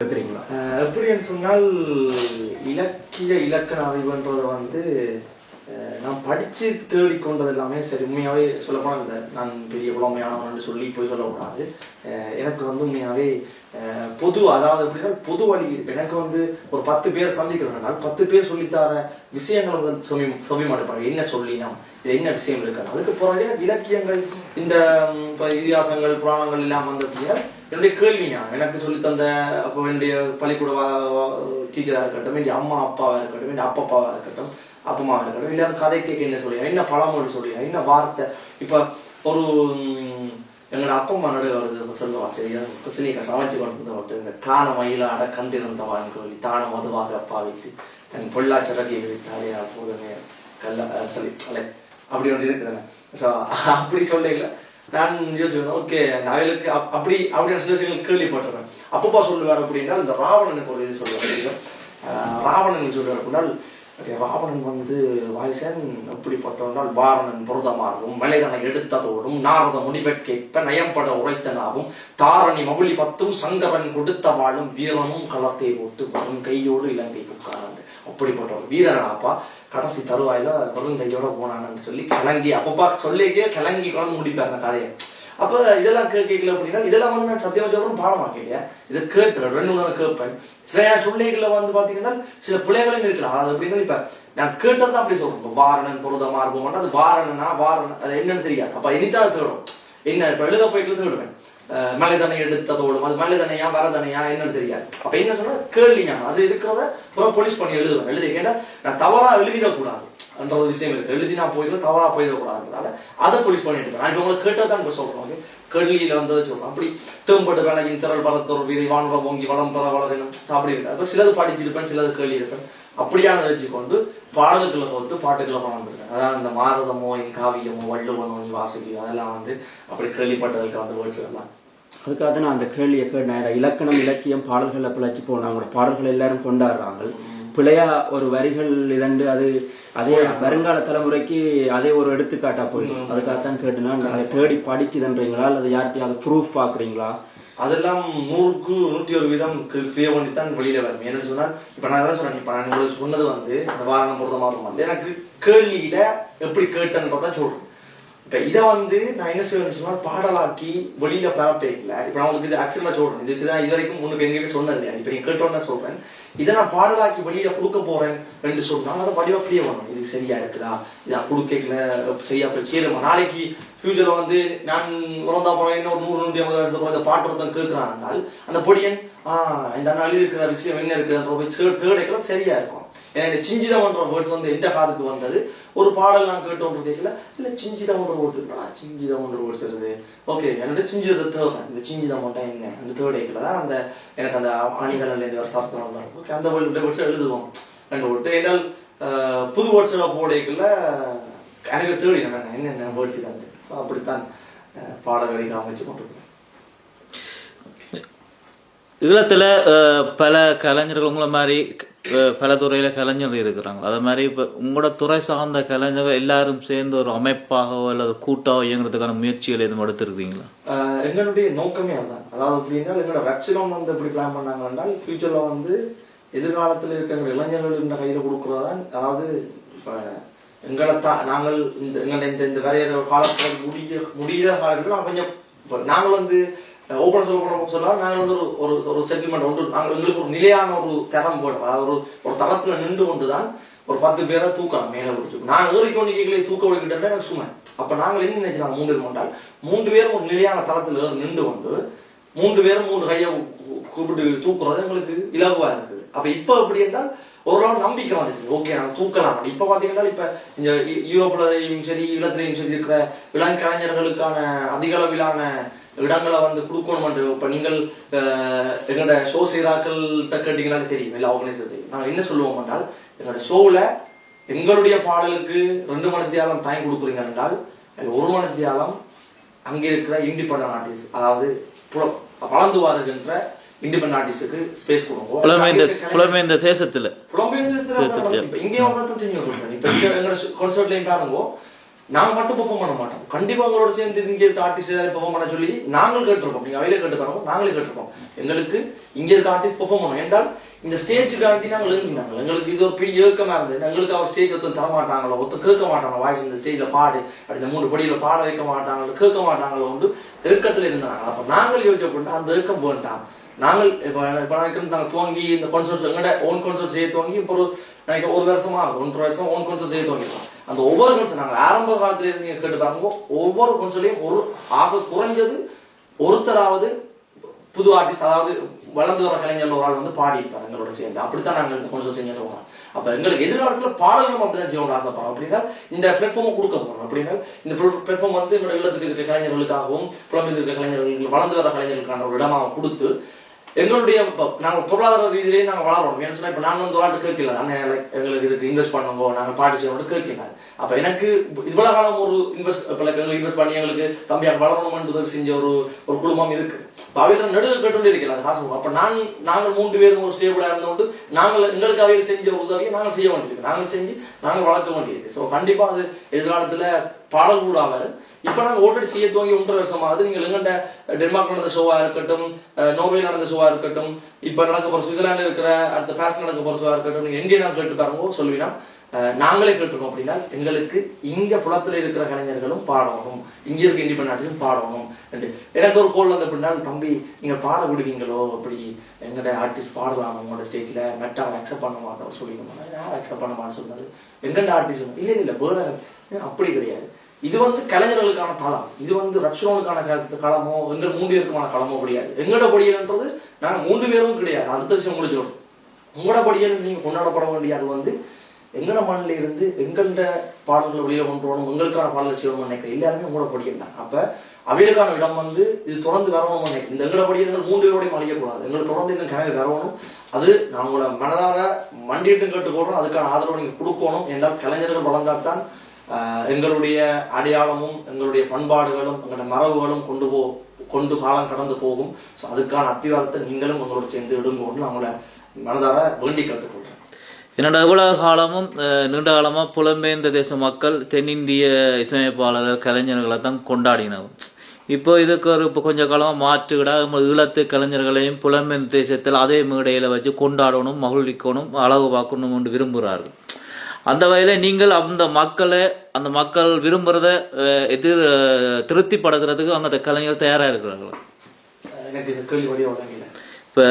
எப்படின்னு சொன்னால் இலக்கண அறிவுன்றது வந்து நான் படித்து தேடிக்கொண்டது எல்லாமே சரி. உண்மையாகவே சொல்லப்போனால் இந்த நான் பெரிய புலமையானவன் சொல்லி போய் சொல்லக்கூடாது. எனக்கு வந்து உண்மையாகவே பொது, அதாவது எப்படின்னா பொது வழி. எனக்கு வந்து ஒரு 10 பேர் சந்திக்கிறதுனால 10 பேர் சொல்லித்தர விஷயங்கள் வந்து சொல்லி மாட்டேன். என்ன சொல்லினோம், இது என்ன விஷயம் இருக்கணும். அதுக்கு பிறகு இலக்கியங்கள், இந்த இதிகாசங்கள், புராணங்கள் எல்லாம் வந்து அப்படின்னா என்னுடைய கேள்வியா எனக்கு சொல்லி தந்த அப்போ என்னுடைய பள்ளிக்கூட டீச்சராக இருக்கட்டும், என்னுடைய அம்மா அப்பாவாக இருக்கட்டும், என்னுடைய அப்பப்பாவாக இருக்கட்டும், அப்பமாவாக இருக்கட்டும், இல்லை கதை கேட்க என்ன சொல்லியா, என்ன பழமொழி சொல்லியா, என்ன வார்த்தை. இப்போ ஒரு எங்களோட அப்பம்மா நடுவில் வருது சொல்லுவா, சரியா சினிக்கா சமைச்சு கொண்டு இந்த தான மயிலாட கண்டிருந்தவான் கோழி தான மதுவாக பாவித்து தன் பொள்ளாச்சரகை விட்டாலே போதுமே கல்ல சொல்லி அலை அப்படி ஒன்று இருக்குதுங்க. ஸோ அப்படி சொல்லிங்கள நான் யோசிப்பேன், ஓகே நகைகளுக்கு அப்படி அப்படியான சில விஷயங்கள் கேள்விப்பட்டிருக்கேன். அப்பப்பா சொல்லுவார் அப்படின்னா இந்த ராவணனுக்கு ஒரு இது சொல்லுவார். ராவணன் சொல்லுவார் அப்படின்னா ராவணன் வந்து வாய்சன் எப்படிப்பட்டவனால் வாரணன் புரதமாகவும் மலைதனை எடுத்ததோடும் நாரத முடிவெற்கேற்ப நயம்பட உரைத்தனாவும் தாரணி மகுளி 10 சங்கரன் கொடுத்த வாழும் வீரனும் களத்தை போட்டு வரும் கையோடு இலங்கை புக்காரன். அப்படிப்பட்டவர் வீரனாப்பா கடைசி தருவாயில வரும் கையோட போனான்னு சொல்லி கலங்கி அப்பப்பா சொல்லிக்கே கலங்கி குழந்தை முடிப்பாரு கதையை. அப்ப இதெல்லாம் கேட்கல அப்படின்னா இதெல்லாம் வந்து நான் சத்தியமா சொல்றேன் பாடமாக்கலையா, இதை கேட்டுறேன் 2 மூணு கேட்பேன். சில சொல்லிகளை வந்து பாத்தீங்கன்னா சில பிள்ளைகளும் இருக்கலாம். அது அப்படின்னா இப்ப நான் கேட்டது அப்படி சொல்றேன். வாரணன் புரதமா இருக்கும், அது வாரணனா வாரணன் அது என்னன்னு தெரியாது. அப்ப இனிதான் தேடும் என்ன இப்ப எழுத போயிட்டு தேடுவேன். மலைதனை எடுத்ததோடும் அது மலைதனையா வரதனையா என்னன்னு தெரியாது. அப்ப என்ன சொன்னா கேள்விங்க அது இருக்கிறத போலீஸ் பண்ணி எழுதுவேன். எழுதிருக்கேன் நான் தவறா எழுதிடக்கூடாது என்ற ஒரு விஷயம் இருக்கு. எழுதி நான் போயிடலாம் தவறா போயிடக்கூடாதுனால அதை போலீஸ் பண்ணிட்டு இருக்கேன். நான் இப்ப உங்களுக்கு கேட்டதான் இப்ப சொல்றேன். கேள்வியில வந்ததை சொல்றேன். அப்படி தேம்பட்டு வேலையின் திரள் பரத்தோர் வீதை வானுற பொங்கி வளம் பெற வளரணும் அப்படி இருக்கு. அப்ப சிலது படிச்சிருப்பேன், சிலது கேள்வி இருப்பேன். அப்படியானதை வச்சுக்கொண்டு பாடல்களை கொடுத்து பாட்டுக்களை பணம். அதாவது இந்த மாரதமோ என் காவியமோ வள்ளுவனோ நீ வாசிக்கியோ அதெல்லாம் வந்து அப்படி கேள்விப்பட்டதுக்கு வந்து வேர்ட்ஸ் எல்லாம். அதுக்காக நான் அந்த கேள்வியை கேட்டேன். இலக்கணம் இலக்கியம் பாடல்களை பிழைச்சி போனாங்க, பாடல்கள் எல்லாரும் கொண்டாடுறாங்க. பிழையா ஒரு வரிகள் இதண்டு அது அதே வருங்கால தலைமுறைக்கு அதே ஒரு எடுத்துக்காட்டா போயிடும். அதுக்காகத்தான் கேட்டுனா அதை தேடி படிச்சுதுன்றீங்களா அல்லது யார்கிட்டயாவது ப்ரூஃப் பாக்குறீங்களா? அதெல்லாம் 100க்கு 101% கிளியர் பண்ணித்தான் வெளியில வரும். என்னன்னு சொன்னா இப்ப நான் தான் சொன்னேன். இப்ப நான் உங்களுக்கு சொன்னது வந்து இந்த வாரணம் பொருத்தமாக வந்து எனக்கு கேள்வியில எப்படி கேட்டேன்றதான் சொல்றேன். இப்ப இதை வந்து நான் என்ன செய்வேன்னு சொன்னா பாடலாக்கி வெளியில பரப்பேக்கல. இப்ப நான் உங்களுக்கு இது ஆக்சுவலா சொல்றேன். இது வரைக்கும் உனக்கு எங்கேயுமே சொன்னது இல்லையா. இப்ப நீங்க கேட்டோன்னு சொல்றேன். இதை நான் பாடலாக்கி வெளியில கொடுக்க போறேன் என்று சொன்னால் அதை படிவா கிளியர் பண்ணணும். இது சரியா இருக்குதா, இதை கொடுக்கல சரியா போய் நாளைக்கு ஃபியூச்சர்ல வந்து நான் உறந்தா போறேன் இன்னும் 100-150 வருஷத்துக்கு இந்த பாட்டு ஒருத்தன் கேட்கிறான்னால் அந்த பொடியன் இந்த அண்ணா இருக்கிற விஷயம் என்ன இருக்குன்ற போய் தேடைக்கலாம் சரியா இருக்கும். ஏன்னா இந்த சிஞ்சிதம்ன்ற வேர்ட்ஸ் வந்து எந்த காலத்துக்கு வந்தது ஒரு பாடல் நான் கேட்டோன்னு கேட்கல இல்ல சிஞ்சிதம்ன்ற வேர்டு சிஞ்சிதம்ன்ற வேர்ட்ஸ் இருக்குது. ஓகே என்னோட சிஞ்சிதத்தை தேடுறேன். இந்த சிஞ்சிதம் மட்டும் என்ன அந்த தேடைக்கல தான் அந்த எனக்கு அந்த ஆணிகள் இந்த சாஸ்திரம் இருக்கும். அந்த வேர்ட்ஸ் எழுதுவோம் ரெண்டு வேர்டு. ஏன்னால் புது வேர்ட்ஸ்ல போடைக்குள்ள எனக்கு தேடி என்னென்ன வேர்ட்ஸ் வந்து. ஸோ அப்படித்தான் பாடல் வரைக்கும் அமைச்சு கொண்டிருக்கேன். ஈழத்துல பல கலைஞர்கள் உங்களை மாதிரி பல துறையில கலைஞர்கள் இருக்கிறாங்க. அதே மாதிரி இப்ப உங்களோட துறை சார்ந்த கலைஞர்கள் எல்லாரும் சேர்ந்து ஒரு அமைப்பாகவோ அல்லது கூட்டாவோ இயங்குறதுக்கான முயற்சிகள் எதுவும் எடுத்துருக்கீங்களா? எங்களுடைய நோக்கமே அதுதான். அதாவது அப்படின்னா எங்களோட ரட்சிலம் வந்து எப்படி பிளான் பண்ணாங்க என்றால் ஃபியூச்சர்ல வந்து எதிர்காலத்தில் இருக்கிற இளைஞர்கள் கையில கொடுக்கறதான். அதாவது இப்ப எங்களை நாங்கள் இந்த வரைய காலத்தில் முடிகிற காலத்தில் நான் கொஞ்சம் நாங்கள் வந்து ஓபன் சொல்லலாம். நாங்கள் வந்து ஒரு செட்டில்மெண்ட் ஒன்று நாங்கள் எங்களுக்கு ஒரு நிலையான ஒரு தரம் போடும். அதாவது ஒரு தளத்துல நின்று கொண்டுதான் ஒரு 10 பேரை தூக்கலாம் மேல பிடிச்சிருக்கோம். நான் ஏறிக்கொண்டு கீழே தூக்க விட்டுக்கிட்டேன் எனக்கு சும்மா. அப்ப நாங்கள் என்ன நினைச்சாங்க 3 பேர் கொண்டால் 3 பேரும் ஒரு நிலையான தளத்துல நின்று கொண்டு 3 பேரும் 3 கையை கூப்பிட்டு தூக்குறது எங்களுக்கு இலகுவா இருக்குது. அப்ப இப்ப எப்படி என்றால் ஓரளவு நம்பிக்கை வந்துச்சு. ஓகே நான் தூக்கலாம். இப்ப பாத்தீங்கன்னா இப்ப இந்த யூரோப்லயும் சரி ஈழத்திலையும் சரி இருக்கிற இளங்கலைஞர்களுக்கான அதிக அளவிலான இடங்களை வந்து கொடுக்கணும். இப்ப நீங்கள் எங்களோட ஷோ செய்தாக்கள்கிட்ட கேட்டீங்களான்னு தெரியும் எல்லா ஆர்கனைசேஷன். நாங்கள் என்ன சொல்லுவோம் என்றால் எங்களோட ஷோவில் எங்களுடைய பாடலுக்கு 2 மணித்தியாலம் டைம் கொடுக்குறீங்க என்றால் 1 மணித்தியாலம் அங்கே இருக்கிற இண்டிபெண்டன்ட் ஆர்டிஸ்ட் அதாவது வளர்ந்து வருகின்ற இண்டிபெண்டன்ட் ஆர்டிஸ்டுக்கு ஸ்பேஸ் கொடுங்க. புலம்பெயர்ந்த தேசத்துல இங்கே வந்து செஞ்சு சொல்றேன். இப்ப எங்களோட கான்சர்ட்லயும் பாருங்க நாங்க மட்டும் பெர்ஃபார்ம் பண்ண மாட்டோம். கண்டிப்பா உங்களோட சேர்ந்து இங்க இருக்க ஆர்டிஸ்ட் பெர்ஃபார்ம் பண்ண சொல்லி நாங்கள் கேட்டிருப்போம். நீங்க அவையில கேட்டு பாருங்க, நாங்களே கேட்டிருப்போம். எங்களுக்கு இங்க இருக்க ஆர்டிஸ்ட் பெர்ஃபார்ம் பண்ணணும் என்றால் இந்த ஸ்டேஜுக்காண்டி நாங்கள் எழுதினாங்க. எங்களுக்கு இது ஒரு பெரிய ஏக்கமா இருந்தது. எங்களுக்கு அவர் ஸ்டேஜ் ஒருத்தர் தர மாட்டாங்களோ, ஒருத்தர் கேட்க மாட்டாங்க, வாய்ஸ் இந்த ஸ்டேஜ்ல பாடு அப்படி இந்த 3 படியில பாட வைக்க மாட்டாங்களோ, கேட்க மாட்டாங்களோ வந்து ஏக்கத்துல இருந்தாங்க. அப்ப நாங்கள் யோசிச்சப்பட்டு அந்த ஏக்கம் வேண்டாம். நாங்கள் நாங்க துவங்கி இந்த கான்சர்ட்ஸ் எங்கட ஓன் கான்சர்ட் செய்ய துவங்கி இப்போ ஒரு வருஷமா 1.5 வருஷம் ஓன் கான்சர்ட் செய்ய துவங்கிட்டோம். அந்த ஒவ்வொரு கான்சர்ட் நாங்கள் ஆரம்ப காலத்துல இருந்து நீங்க கேட்டு பாருங்க, ஒவ்வொரு கான்சர்ட்லயும் ஒரு ஆக குறைஞ்சது ஒருத்தராவது புது ஆர்டிஸ்ட், அதாவது வளர்ந்து வர கலைஞர்கள் ஒரு ஆள் வந்து பாடி இருப்பார் எங்களோட சேர்ந்து. அப்படித்தான் நாங்கள் இந்த கான்சர்ட் செஞ்சு போகிறோம். அப்ப எங்களுக்கு எதிர்காலத்துல பாடல்களும் அப்படிதான் செய்யணும்னு ஆசைப்படுறோம். அப்படின்னா இந்த பிளாட்ஃபார்மை கொடுக்க போறோம். அப்படின்னா இந்த பிளாட்ஃபார்ம் வந்து எங்களோட இல்லத்துக்கு இருக்க கலைஞர்களுக்காகவும் புலம்பெயர்ந்து இருக்க கலைஞர்கள் வளர்ந்து வர கலைஞர்களுக்கான ஒரு இடமாக கொடுத்து எங்களுடைய நாங்கள் பொருளாதார ரீதியிலேயே நாங்கள் வளரணும். ஏன்னு சொன்னா இப்ப நான் வந்து ஒரு ஆண்டு கேட்கல, எங்களுக்கு இதுக்கு இன்வெஸ்ட் பண்ணுங்க, நாங்கள் பாட்டு செய்யணும் கேட்கல. அப்ப எனக்கு இவ்வளவு காலம் ஒரு இன்வெஸ்ட் பண்ணி எங்களுக்கு தம்பியாக வளரணும் என்பது செஞ்ச ஒரு குழுமம் இருக்கு. அவையில நடுவில் கேட்டு இருக்கல அது காசு. அப்ப நாங்கள் 3 பேரும் ஒரு ஸ்டேபிளா இருந்தோண்டு நாங்கள் எங்களுக்கு அவையில் செஞ்ச ஒரு உதவியை நாங்கள் செய்ய வேண்டியிருக்கு, நாங்கள் செஞ்சு நாங்கள் வளர்க்க வேண்டியிருக்கு. ஸோ கண்டிப்பா அது எதிர்காலத்துல பாடல் கூடாமல் இப்ப நாங்க ஆல்ரெடி செய்ய துவங்கி 1.5 வருஷமாவது. நீங்கள் எங்கண்ட டென்மார்க் நடந்த ஷோவா இருக்கட்டும், நோர்வே நடந்த ஷோவா இருக்கட்டும், இப்ப நடக்க போற சுவிட்சர்லாந்து இருக்கிற அடுத்த பாரிஸ் நடக்க போற ஷோவா இருக்கட்டும், நீங்க எங்கே நான் கேட்டு பாருங்க சொல்லுவீங்கன்னா நாங்களே கேட்டிருக்கோம். அப்படின்னா எங்களுக்கு இங்க புலத்துல இருக்கிற கலைஞர்களும் பாடணும், இங்க இருக்க இண்டிபெண்டன்ட் ஆர்டிஸ்டும் பாடணும். எனக்கு ஒரு கோல் வந்து அப்படின்னா, தம்பி நீங்க பாட விடுவீங்களோ, அப்படி எங்கட ஆர்டிஸ்ட் பாடலாம் உங்களோட ஸ்டேட்ல மெட்டா அக்செப்ட் பண்ண மாட்டோம் சொல்லிக்கணும். யாரும் அக்செப்ட் பண்ண மாட்டேன்னு சொன்னது எங்கண்ட ஆர்டிஸ்ட் இல்ல வேற அப்படி கிடையாது. இது வந்து கலைஞர்களுக்கான தளம், இது வந்து ரப்ஷனோனுக்கான களமோ எங்க 3 பேருக்குமான களமோ கிடையாது. எங்கட படியல்ன்றது நாங்க 3 பேரும் கிடையாது. அடுத்த விஷயம் முடிஞ்சோம். உங்களோட படியல் நீங்க கொண்டாடப்பட வேண்டிய வந்து எங்கட மண்ணில இருந்து எங்கள்ட பாடல்களை வெளியே கொண்டு வரணும், எங்களுக்கான பாடல்களை செய்யணும்னு நினைக்கிறேன். எல்லாருமே உங்களோட படியல் தான். அப்ப அவைகளுக்கான இடம் வந்து இது தொடர்ந்து வரணும்னு நினைக்கிறேன். இந்த எங்கட படியல்கள் 3 பேரோடையும் அழியக்கூடாது. எங்களை தொடர்ந்து இன்னும் கனவே வரணும். அது நான் உங்களோட மனதார மண்டிட்டு கேட்டுக்கொள்றோம். அதுக்கான ஆதரவு நீங்க கொடுக்கணும். என்றால் கலைஞர்கள் வளர்ந்தால்தான் எங்களுடைய அடையாளமும் எங்களுடைய பண்பாடுகளும் எங்களுடைய மரபுகளும் கொண்டு காலம் கடந்து போகும். ஸோ அதுக்கான அத்திவாரத்தை நீங்களும் உங்களோட சேர்ந்து எடுங்கன்னு அவங்கள மனதார வேண்டி கேட்டுக்கொள்றேன். என்னோட இவ்வளவு காலமும் நீண்ட காலமா புலம்பெயர்ந்த தேச மக்கள் தென்னிந்திய இசையமைப்பாளர்கள் கலைஞர்களை தான் கொண்டாடினோம். இப்போ இதுக்கு இப்போ கொஞ்ச காலமா மாற்றுவிட ஈழத்து கலைஞர்களையும் புலம்பெயர்ந்த தேசத்தில் அதே மேடையில வச்சு கொண்டாடணும், மகிழ்விக்கணும், அழகு பார்க்கணும் என்று விரும்புகிறார்கள். அந்த வகையில நீங்கள் அந்த மக்கள் விரும்புறத திருப்திப்படுத்துறதுக்கு அந்த கலைஞர்கள் தயாரா இருக்கிறார்கள். இப்ப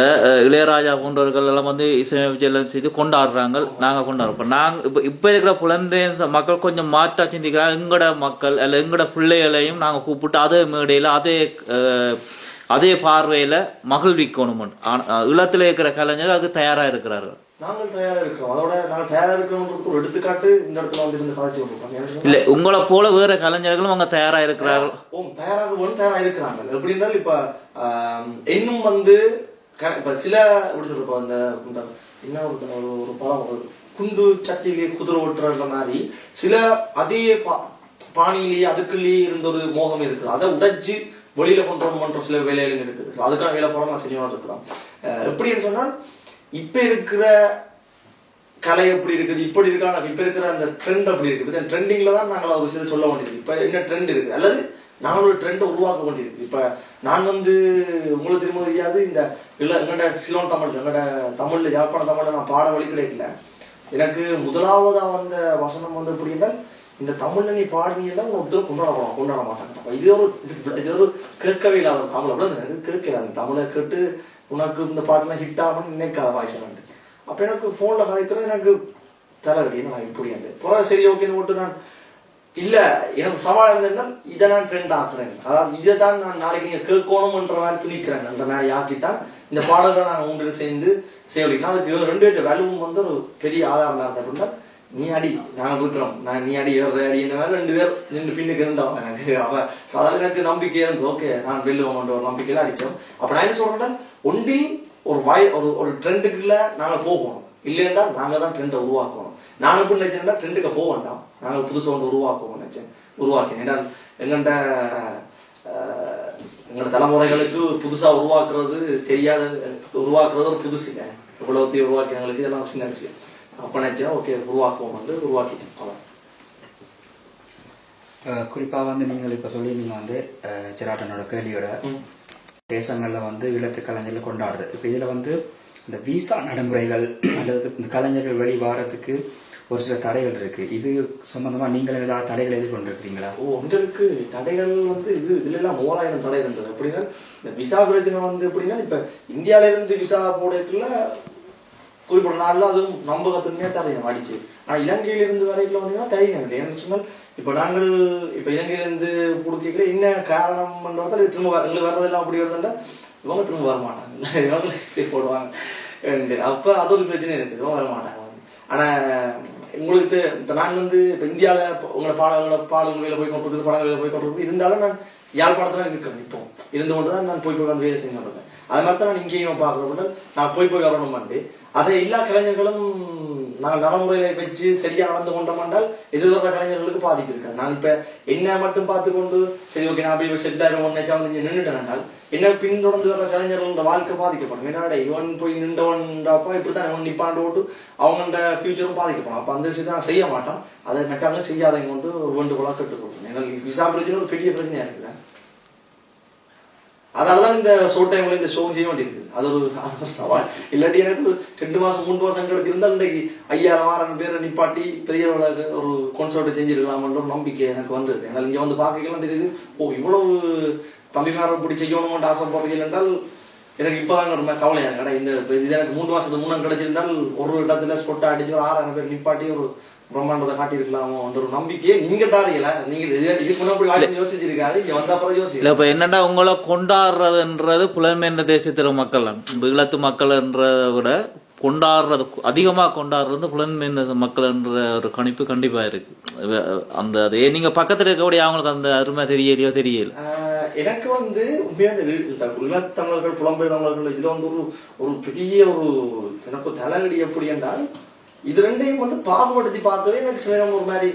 இளையராஜா போன்றவர்கள் எல்லாம் வந்து இசையமைப்பு எல்லாம் செய்து கொண்டாடுறாங்க, நாங்க கொண்டாடுறோம். இப்ப இருக்கிற புலம்பெயர்ந்த மக்கள் கொஞ்சம் மாற்றா சிந்திக்கிறாங்க. எங்கட மக்கள் அல்ல எங்கட பிள்ளைகளையும் நாங்க கூப்பிட்டு அதே மேடையில அதே பார்வையில மகிழ்விக்கணும். ஈழத்துல இருக்கிற கலைஞர்கள் அதுக்கு தயாரா இருக்கிறார்கள். நாங்கள் தயாரா இருக்கிறோம். அதோட நாங்கள் தயாரா இருக்கிறோம்ன்றதுக்கு ஒரு எடுத்துக்காட்டு இந்த இடத்துல வந்து சாதிச்சு கொண்டிருக்கோம். இல்ல உங்களை போல வேற கலைஞர்களும் அவங்க தயாரா இருக்கிறார்கள். தயாரா இருக்கிறாங்க. எப்படி இருந்தாலும் இப்ப இன்னும் வந்து இப்ப சில எப்படி சொல்றோம், அந்த என்ன ஒரு படம் குண்டு சட்டிலேயே குதிரை ஓட்டுற மாதிரி சில அதே பாணியிலேயே அதுக்குள்ளேயே இருந்த ஒரு மோகம் இருக்குது. அதை உடைச்சு வெளியில கொண்டு வரணும்ன்ற சில வேலைகளும் இருக்குது. அதுக்கான வேலை போல நான் செய்யணும் இருக்கிறோம். எப்படின்னு சொன்னால் இப்ப இருக்கிற கலை எப்படி இருக்குது, இப்படி இருக்கா, இப்ப இருக்கிற அந்த ட்ரெண்ட் அப்படி இருக்கு. ட்ரெண்டிங்ல தான் நாங்கள் ஒரு விஷயத்தை சொல்ல வேண்டியிருக்கு. இப்ப என்ன ட்ரெண்ட் இருக்கு அல்லது நாங்கள் ஒரு ட்ரெண்டை உருவாக்க வேண்டியிருக்கு. இப்ப நான் வந்து உங்களுக்கு திரும்ப தெரியாது, இந்த எங்கட சிலோன் தமிழ் எங்கட தமிழ்ல யாழ்ப்பாண தமிழ்ல நான் பாட வழி கிடைக்கல. எனக்கு முதலாவதா வந்த வசனம் வந்து எப்படின்னா, இந்த தமிழ்ல நீ பாடினீங்கன்னா ஒருத்தர் கொண்டாட மாட்டாங்க. இது ஒரு கேட்கவே இல்லாத தமிழ் அப்படி கேட்கல. அந்த தமிழை கேட்டு உனக்கு இந்த பாட்டுலாம் ஹிட் ஆகணும்னு நினைக்காத வாய்ஸ். அப்ப எனக்கு போன்ல கதைக்கிறேன், எனக்கு தலைவலி நான் இப்படி சரி ஓகேன்னு போட்டு நான் இல்ல எனக்கு சவால் இருந்ததுன்னா இதை நான் ட்ரெண்ட் ஆக்குறேன். அதாவது இதை தான் நான் நாளைக்கு நீங்க கேட்கணும்ன்ற மாதிரி துணிக்கிறேன். அந்த மாதிரி ஆக்கிட்டான் இந்த பாடல்களை நாங்கள் 3 சேர்ந்து சேவலிக்கலாம். அதுக்கு 2 வேலுவும் வந்து ஒரு பெரிய ஆதாரம் இருந்த அப்படின்னா, நீ அடி நாங்க விட்டுறோம், நீ அடி அடி இந்த மாதிரி 2 பேர் நின்று பின்னுக்கு இருந்தோம். எனக்கு அவ சாதாரண எனக்கு நம்பிக்கை இருந்து ஓகே நான் வெல்லுவோம்ன்ற ஒரு நம்பிக்கையில அடிச்சோம். அப்ப நான் என்ன சொல்றேன், ஒன்றில் ஒரு ட்ரெண்டுக்குள்ள நாங்க போகணும். இல்லைன்னா நாங்க தான் ட்ரெண்டை உருவாக்கணும். நாங்க எப்படி நினைச்சேன்னா ட்ரெண்டுக்கு போக வேண்டாம், நாங்கள் புதுசா ஒன்று உருவாக்கினேன். ஏன்னா எங்களோட தலைமுறைகளுக்கு புதுசா உருவாக்குறது தெரியாத, உருவாக்குறது ஒரு புதுசு இல்லை. எவ்வளவு உருவாக்கினவங்களுக்கு இதெல்லாம் சின்ன விஷயம். அப்ப நினைச்சா ஓகே உருவாக்குவோம் வந்து உருவாக்கிட்டேன். அவ்வளோ குறிப்பாக வந்து நீங்கள் இப்போ சொல்லி நீங்கள் வந்து சிராட்டனோட கேள்வியோட தேசங்களில் வந்து ஈழத்து கலைஞர்கள் கொண்டாடுறது. இப்போ இதில் வந்து இந்த விசா நடைமுறைகள் அல்லது இந்த கலைஞர்கள் வெளி வாரத்துக்கு ஒரு சில தடைகள் இருக்கு. இது சம்பந்தமா நீங்கள் ஏதாவது தடைகள் எதிர்கொண்டிருக்கிறீங்களா? உங்களுக்கு தடைகள் வந்து இதுல எல்லாம் 3000 தடை இருந்தது. எப்படின்னா இந்த விசா பிரச்சனை வந்து எப்படின்னா இப்ப இந்தியால இருந்து விசா போடக்குள்ள குறிப்பிட்ட நாள்ல அதுவும் நம்பகத்தன்மையா தடையம் அடிச்சு. ஆனா இலங்கையில இருந்து வரைக்கும் வந்தீங்கன்னா தைரியம் இல்லை. ஏன்னு சொன்னால் இப்ப நாங்கள் இப்ப இலங்கையில இருந்து கொடுக்கல என்ன காரணம் திரும்ப எங்களுக்கு வர்றதெல்லாம் அப்படி வருதுன்னா இவங்க திரும்ப வர மாட்டாங்க, போடுவாங்க. அப்ப அது ஒரு பிரச்சனை இருக்குது, இவங்க வர மாட்டாங்க. ஆனா உங்களுக்கு இப்ப நான் வந்து இப்ப இந்தியால உங்களை பாடல்களில போய் கொண்டிருக்குது, படங்களில போய் கொண்டிருக்குது. இருந்தாலும் நான் யாழ்ப்பாணத்துல இருக்கிறேன். இப்போ இருந்து கொண்டுதான் நான் போய் வந்து வேலை செய்ய மாட்டேன். அது மாதிரி தான் நான் இங்கேயும் பார்க்கறது. நான் போய் வரணும் வந்து அதை எல்லா கலைஞர்களும் நாங்கள் நடைமுறையில வச்சு சரியா நடந்து கொண்டோம் என்றால் எதிர்வர கலைஞர்களுக்கு பாதிப்பு இருக்காது. நான் இப்ப என்ன மட்டும் பார்த்து கொண்டு சரி ஓகே நான் போய் செட்டாயிரம் ஒன்னே நின்றுட்டேன் என்றால் என்ன பின்தொடர்ந்து வர கலைஞர்களோட வாழ்க்கை பாதிக்கப்படும். என்னடா இவன் போய் நின்றவன்டாப்பா இப்படித்தான் இவன் நிப்பாண்டு ஓட்டு அவங்களோட ஃபியூச்சரும் பாதிக்கப்படும். அப்ப அந்த விஷயத்தை நான் செய்ய மாட்டோம். அதை மெட்டாலும் செய்யாதையும் கொண்டு ஒரு வேண்டுகோளா கட்டுக்கொள்றேன். எனக்கு விசா பிரச்சனை ஒரு பெரிய பிரச்சனையா இருக்குல்ல. அதனாலதான் இந்த ஷோ டைம்ல இந்த ஷோ செய்ய வேண்டியிருக்குது. அது ஒரு சவால். இல்லாட்டி எனக்கு ஒரு 2 மாசம் 3 மாசம் கிடைச்சிருந்தா இன்றைக்கு 5000 பேரை நிப்பாட்டி பெரிய ஒரு கான்சர்ட் செஞ்சிருக்கலாம்ன்ற ஒரு நம்பிக்கை எனக்கு வந்தது. என்னால் இங்க வந்து பார்க்கலாம் தெரியுது, ஓ இவ்வளவு தம்பிமாரை இப்படி செய்யணும்னு ஆசைப்படுறீங்க என்றால் எனக்கு இப்பதான் ஒரு கவலையா இருக்கா. இந்த இது எனக்கு 3 மாசத்துக்கு முன்னாடி கிடைச்சிருந்தால் ஒரு இடத்துல ஸ்பொட்டை அடிச்சு ஒரு 6000 பேர் நிப்பாட்டி ஒரு பிரம்மாண்டத்தை காட்டியிருக்கலாமோ ஒரு நம்பிக்கையை நீங்க தாரீங்கள. நீங்க இதுக்கு முன்னாடி யோசிச்சிருக்காது, இங்க வந்த அப்புறம் யோசிக்கல. இப்ப என்னன்னா உங்களை கொண்டாடுறதுன்றது புலம்பெயர்ந்த தேசத்தில மக்கள் ஈழத்து மக்கள்ன்றதை விட கொண்டாடுறது அதிகமா கொண்டாடுறது புலம்பெயர்ந்த மக்கள்ன்ற ஒரு கணிப்பு கண்டிப்பா இருக்கு. அந்த அதே நீங்க பக்கத்துல இருக்கக்கூடிய அவங்களுக்கு அந்த அருமை தெரியலையோ தெரியல. எனக்கு வந்து உண்மையான ஈழத்தமிழர்கள் புலம்பெயர் தமிழர்கள் இதுல வந்து ஒரு பெரிய ஒரு எனக்கு தலைவலி எப்படி என்றால் இது ரெண்டையும் வந்து பாகுபடுத்தி பார்க்கவே எனக்கு சில ஒரு மாதிரி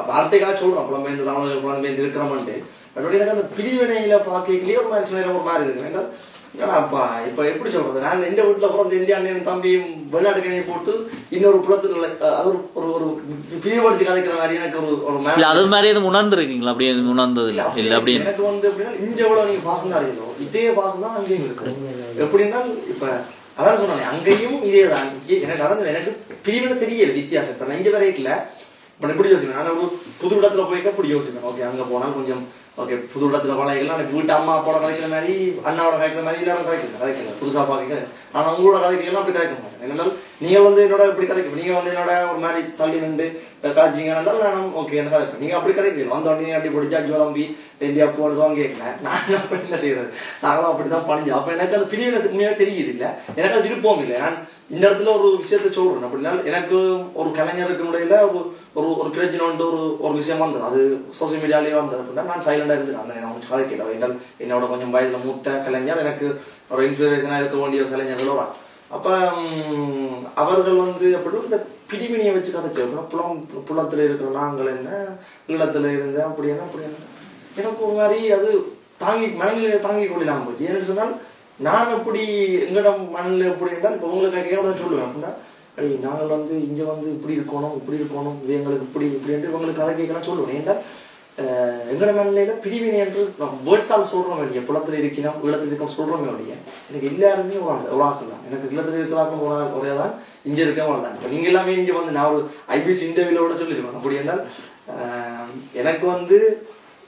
வார்த்தைக்காக சொல்றோம் புலம்பெயர்ந்த தமிழர்கள் புலம்பெயர்ந்து இருக்கிறோம்ட்டு. அப்படி எனக்கு அந்த பிரிவினையில பார்க்கலையே ஒரு மாதிரி சில நேரம் ஒரு மாதிரி இருக்கு. அப்பா இப்ப எப்படி சொல்றது, நான் எந்த வீட்டுல பிறந்த இந்தியா அண்ணன் தம்பியும் வெளிநாட்டுக்கணையை போட்டு இன்னொரு புலத்துல அது ஒரு பிரிவுபடுத்தி கதைக்கிற மாதிரி எனக்கு ஒரு அது மாதிரி எதுவும் உணர்ந்துருக்கீங்களா? அப்படியே உணர்ந்தது இல்ல இல்ல அப்படி எனக்கு வந்து எப்படின்னா இங்க எவ்வளவு நீங்க பாசம் தான் அறியணும், இதே பாசம் தான் அங்கேயும் இருக்கும். எப்படின்னா இப்ப அதான் சொன்னாங்க அங்கேயும் இதே தான். எனக்கு அதான் எனக்கு பிரிவினை தெரியல வித்தியாசம். இப்ப நான் இங்க வரைக்கல இப்ப எப்படி யோசிப்பேன், நான் ஒரு புது இடத்துல போய்க்க அப்படி யோசிப்பேன். ஓகே அங்க போனா கொஞ்சம் ஓகே புது இடத்துல பழகிக்கலாம். எனக்கு வீட்டு அம்மா அப்பாவோட கதைக்கிற மாதிரி அண்ணாவோட கதைக்கிற மாதிரி எல்லாரும் கதைக்கல புதுசா பாக்க. ஆனா உங்களோட கதைக்கலாம் அப்படி கதைக்க மாட்டேன். என்னால் நீங்கள் வந்து என்னோட இப்படி கதைக்க, நீங்க வந்து என்னோட ஒரு மாதிரி தள்ளி நின்று காய்ச்சிங்கன்னாலும் நானும் ஓகே என்ன கதைப்பேன். நீங்க அப்படி கதைக்கிறீங்க வந்த உடனே அப்படி பிடிச்சா ஜோலம்பி இந்தியா போடுறதும் கேட்கல. நான் அப்ப என்ன செய்யறது, நாங்களும் அப்படிதான் பணிஞ்சோம். அப்ப எனக்கு அது பிரிவினை உண்மையாக தெரியுது இல்ல, எனக்கு அது விருப்பம் இல்லை. நான் இந்த இடத்துல ஒரு விஷயத்த சொல்றேன். அப்படின்னா எனக்கு ஒரு கலைஞருக்கு முறையில ஒரு பிரச்சனை வந்து ஒரு விஷயம் வந்தது, அது சோசியல் மீடியாலேயே வந்தது. அப்படின்னா நான் சைலண்டா இருந்தேன், நான் கதைக்கல. என்றால் என்னோட கொஞ்சம் வயதுல மூத்த கலைஞர், எனக்கு ஒரு இன்ஸ்பிரேஷனா இருக்க வேண்டிய ஒரு கலைஞர்களோட. அப்ப அவர்கள் வந்து அப்படி இந்த பிரிவினையை வச்சு கதைச்சு புலத்துல இருக்கிற நாங்கள் என்ன ஈழத்துல இருந்தேன் அப்படி என்ன எனக்கு ஒரு மாதிரி அது மனநிலையை தாங்கி கொள்ளலாம் போச்சு. ஏன்னு சொன்னால் நான் எப்படி எங்களிடம் மண்ணில் எப்படி இருந்தால் இப்போ உங்களுக்கு கேட்க சொல்லுவேன். அப்படின்னா அடி நாங்கள் வந்து இங்கே வந்து இப்படி இருக்கணும் எங்களுக்கு இப்படி என்று உங்களுக்கு கதை கேட்கலாம் சொல்லுவேன். ஏன்னால் எங்களோட மண்ணில பிரிவினை என்று வேர்ட்ஸால் சொல்றோம் இல்லையா, புலத்தில் இருக்கணும் ஈழத்தில் இருக்கணும் சொல்றோமே இல்லையா. எனக்கு எல்லாருமே உருவாக்கலாம். எனக்கு ஈழத்தில் இருக்கிறாக்கும் ஒரே தான் இங்கே இருக்கவங்க தான். இப்போ நீங்க எல்லாமே இங்கே வந்து நான் ஒரு ஐபிசி இன்டர்வியூல சொல்லியிருக்கேன். அப்படி என்றால் எனக்கு வந்து